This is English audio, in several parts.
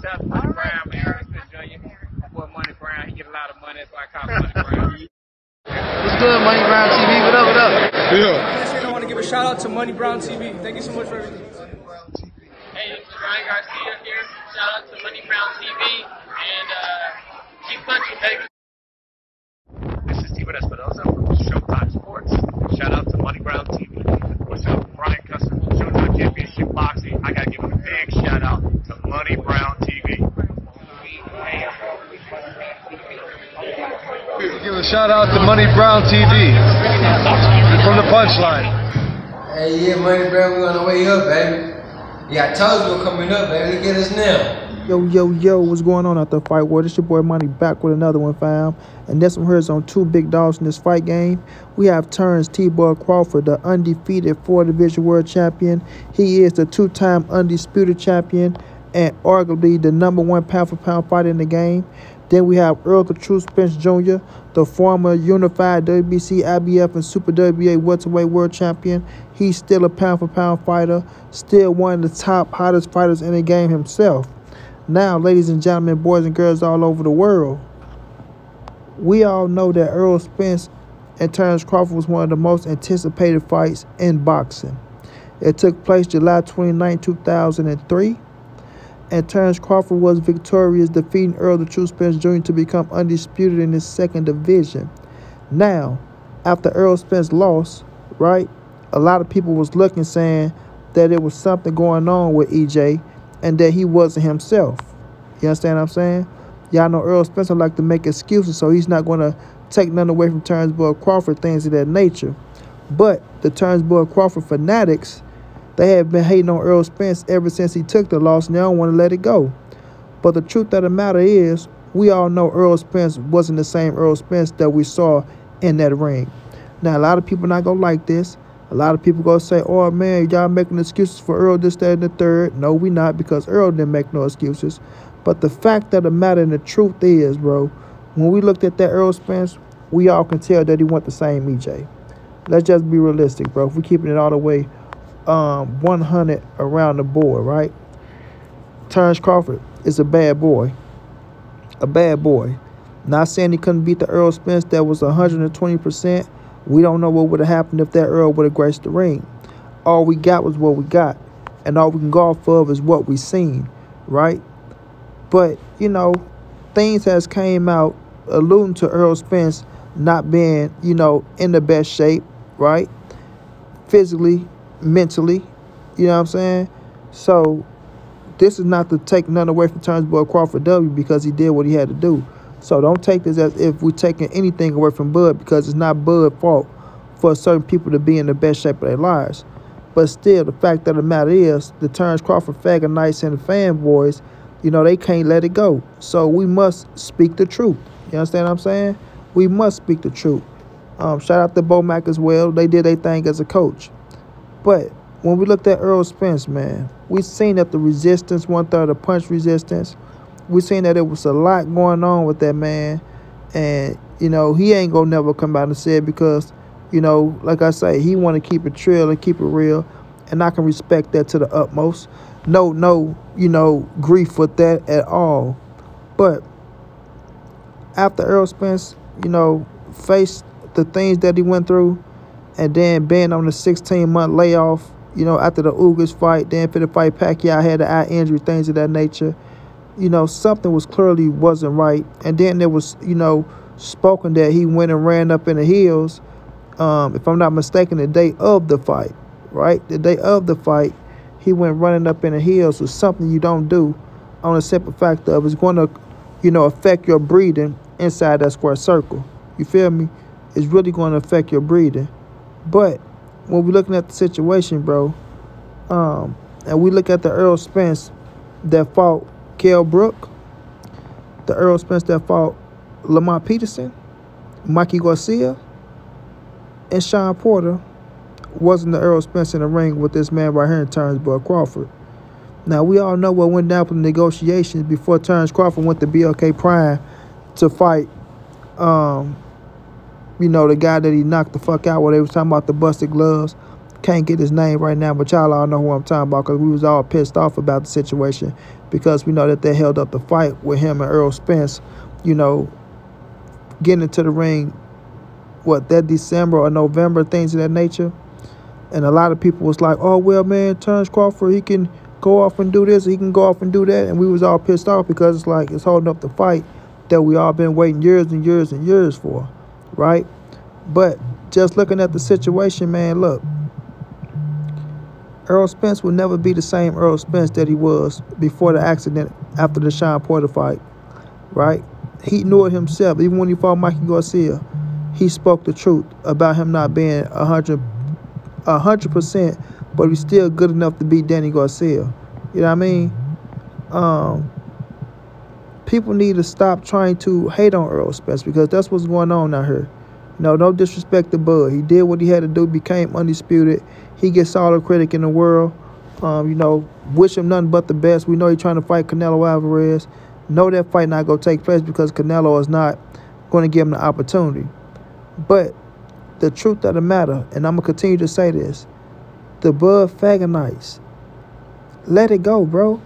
Shout out to Money Brown, man. Spence Jr. My boy Money Brown, he get a lot of money, that's why I call him Money Brown. What's good, Money Brown TV? What up, what up? Yeah. I want to give a shout out to Money Brown TV. Thank you so much for everything. Hey, this is Ryan Garcia here. Shout out to Money Brown TV and keep punching, baby. This is Steven Espinosa from Showtime Sports. Shout out to Money Brown TV. What's up, Brian Custer from Showtime Championship Boxing. I gotta give a big shout out to Money Brown TV. Give a shout out to Money Brown TV from the Punchline. Hey, yeah, Money Brown, we on the way up, baby. You got Tozville coming up, baby. Look at us now. Yo, what's going on out there, Fight World? It's your boy Money back with another one, fam. And this one here is on two big dogs in this fight game. We have Terence T-Boy Crawford, the undefeated 4-division world champion. He is the 2-time undisputed champion and arguably the #1 pound-for-pound fighter in the game. Then we have Errol the True Spence Jr., the former unified WBC, IBF, and Super WBA welterweight world champion. He's still a pound-for-pound fighter, still one of the top hottest fighters in the game himself. Now, ladies and gentlemen, boys and girls all over the world, we all know that Errol Spence and Terence Crawford was one of the most anticipated fights in boxing. It took place July 29, 2003. And Terence Crawford was victorious, defeating Errol the True Spence Jr. to become undisputed in his 2nd division. Now, after Errol Spence lost, right, a lot of people was looking, saying that there was something going on with EJ and that he wasn't himself. You understand what I'm saying? Y'all know Errol Spencer like to make excuses, so he's not going to take none away from Terence Boy Crawford, things of that nature. But the Terence Boy Crawford fanatics, they have been hating on Errol Spence ever since he took the loss, and they don't want to let it go. But the truth of the matter is, we all know Errol Spence wasn't the same Errol Spence that we saw in that ring. Now, a lot of people not going to like this. A lot of people going to say, oh, man, y'all making excuses for Errol, this, that, and the third. No, we not, because Errol didn't make no excuses. But the fact of the matter and the truth is, bro, when we looked at that Errol Spence, we all can tell that he went the same EJ. Let's just be realistic, bro. If we're keeping it all the way 100 around the board, right? Terence Crawford is a bad boy. A bad boy. Not saying he couldn't beat the Errol Spence that was 120%. We don't know what would have happened if that Errol would have graced the ring. All we got was what we got. And all we can go off of is what we seen, right? But, you know, things has came out alluding to Errol Spence not being, you know, in the best shape, right? Physically, mentally, you know what I'm saying? So this is not to take none away from Terence Boy Crawford W, because he did what he had to do. So don't take this as if we're taking anything away from Bud, because it's not Bud's fault for certain people to be in the best shape of their lives. But still, the fact of the matter is, the Terence Crawford faggot knights and the fanboys, you know, they can't let it go. So we must speak the truth. You understand what I'm saying? We must speak the truth. Shout out to Bo Mack as well. They did their thing as a coach. But when we looked at Errol Spence, man, we seen that the resistance, 1/3 of punch resistance, we seen that it was a lot going on with that man. And, you know, he ain't going to never come out and say it because, you know, like I say, he want to keep it trill and keep it real. And I can respect that to the utmost. No, you know, grief with that at all. But after Errol Spence, you know, faced the things that he went through, and then being on the 16-month layoff, you know, after the Ugas fight, then for the fight Pacquiao had the eye injury, things of that nature, you know, something was clearly wasn't right. And then there was, you know, spoken that he went and ran up in the hills, if I'm not mistaken, the day of the fight, right? The day of the fight, he went running up in the hills, was something you don't do on a simple fact of it's going to, you know, affect your breathing inside that square circle. You feel me? It's really going to affect your breathing. But when we're looking at the situation, bro, and we look at the Errol Spence that fought Kell Brook, the Errol Spence that fought Lamont Peterson, Mikey Garcia, and Sean Porter, wasn't the Errol Spence in the ring with this man right here in Terence Boy Crawford. Now, we all know what went down from the negotiations before Terence Crawford went to BLK Prime to fight, you know, the guy that he knocked the fuck out where they was talking about the busted gloves. Can't get his name right now, but y'all all know who I'm talking about because we was all pissed off about the situation because we know that they held up the fight with him and Errol Spence, you know, getting into the ring, that December or November, things of that nature. And a lot of people was like, oh, well, man, Terence Crawford, he can go off and do this, he can go off and do that. And we was all pissed off because it's like it's holding up the fight that we all been waiting years and years and years for, right? But just looking at the situation, man, look, Errol Spence will never be the same Errol Spence that he was before the accident after the Sean Porter fight, right? He knew it himself. Even when he fought Mikey Garcia, he spoke the truth about him not being 100%, but he's still good enough to beat Danny Garcia. You know what I mean? People need to stop trying to hate on Errol Spence because that's what's going on out here. You know, no disrespect to Bud. He did what he had to do, became undisputed. He gets all the credit in the world. You know, wish him nothing but the best. We know he's trying to fight Canelo Alvarez. Know that fight not going to take place because Canelo is not going to give him the opportunity. But the truth of the matter, and I'm going to continue to say this, the Bud Fagonites, let it go, bro.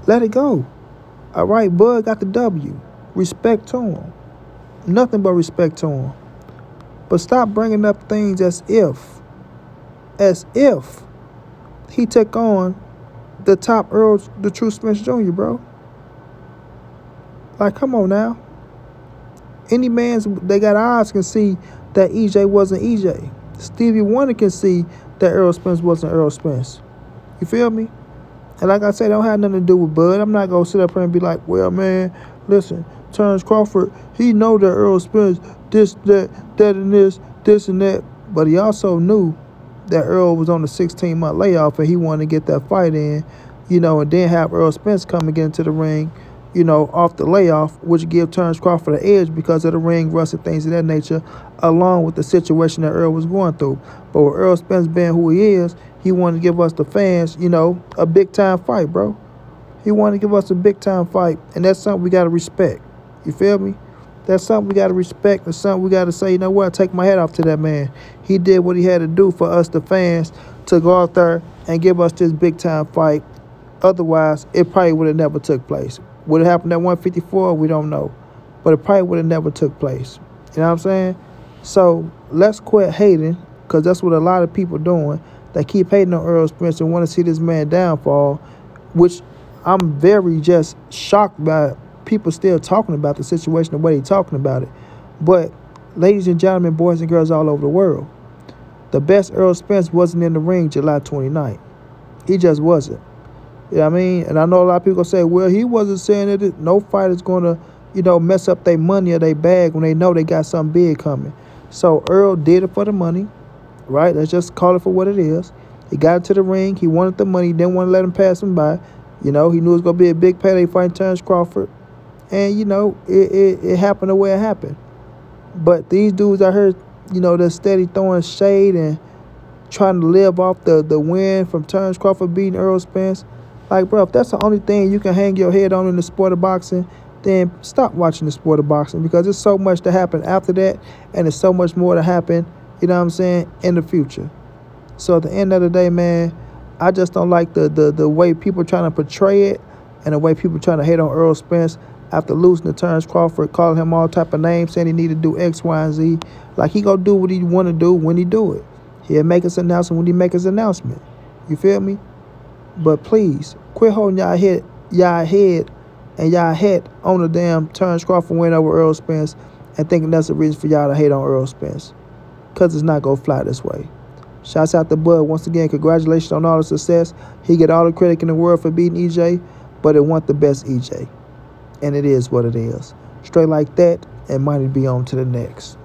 Let it go. All right, Bud got the W. Respect to him. Nothing but respect to him. But stop bringing up things as if he took on the top Errol, the true Spence Jr., bro. Like, come on now. Any man they got eyes can see that EJ wasn't EJ. Stevie Wonder can see that Errol Spence wasn't Errol Spence. You feel me? And like I said, it don't have nothing to do with Bud. I'm not going to sit up here and be like, well, man, listen, Terence Crawford, he know that Errol Spence, this, that, and this and that. But he also knew that Errol was on a 16-month layoff and he wanted to get that fight in, you know, and then have Errol Spence come and get into the ring, you know, off the layoff, which give Terence Crawford an edge because of the ring rust and things of that nature, along with the situation that Errol was going through. But with Errol Spence being who he is, he wanted to give us, the fans, you know, a big-time fight, bro. He wanted to give us a big-time fight, and that's something we got to respect. You feel me? That's something we got to respect. That's something we got to say, you know what, take my hat off to that man. He did what he had to do for us, the fans, to go out there and give us this big-time fight. Otherwise, it probably would have never took place. Would it happen at 154? We don't know. But it probably would have never took place. You know what I'm saying? So let's quit hating, because that's what a lot of people doing. They keep hating on Errol Spence and want to see this man downfall, which I'm very just shocked by people still talking about the situation the way they're talking about it. But ladies and gentlemen, boys and girls all over the world, the best Errol Spence wasn't in the ring July 29th. He just wasn't. You know what I mean? And I know a lot of people say, well, he wasn't saying that no fighter's going to, you know, mess up their money or their bag when they know they got something big coming. So Errol did it for the money, right? Let's just call it for what it is. He got into the ring. He wanted the money. He didn't want to let him pass him by. You know, he knew it was going to be a big payday fighting Terence Crawford. And, you know, it happened the way it happened. But these dudes I heard, you know, they're steady throwing shade and trying to live off the win from Terence Crawford beating Errol Spence. Like, bro, if that's the only thing you can hang your head on in the sport of boxing, then stop watching the sport of boxing, because there's so much to happen after that, and there's so much more to happen, you know what I'm saying, in the future. So at the end of the day, man, I just don't like the way people trying to portray it and the way people trying to hate on Errol Spence after losing to Terence Crawford, calling him all type of names, saying he need to do X, Y, and Z. Like, he gonna do what he want to do when he do it. He'll make his announcement when he make his announcement. You feel me? But please, quit holding y'all head and y'all head on the damn Terence Crawford win over Errol Spence and thinking that's the reason for y'all to hate on Errol Spence. Because it's not going to fly this way. Shouts out to Bud. Once again, congratulations on all the success. He get all the credit in the world for beating EJ, but it wasn't the best EJ. And it is what it is. Straight like that, and money be on to the next.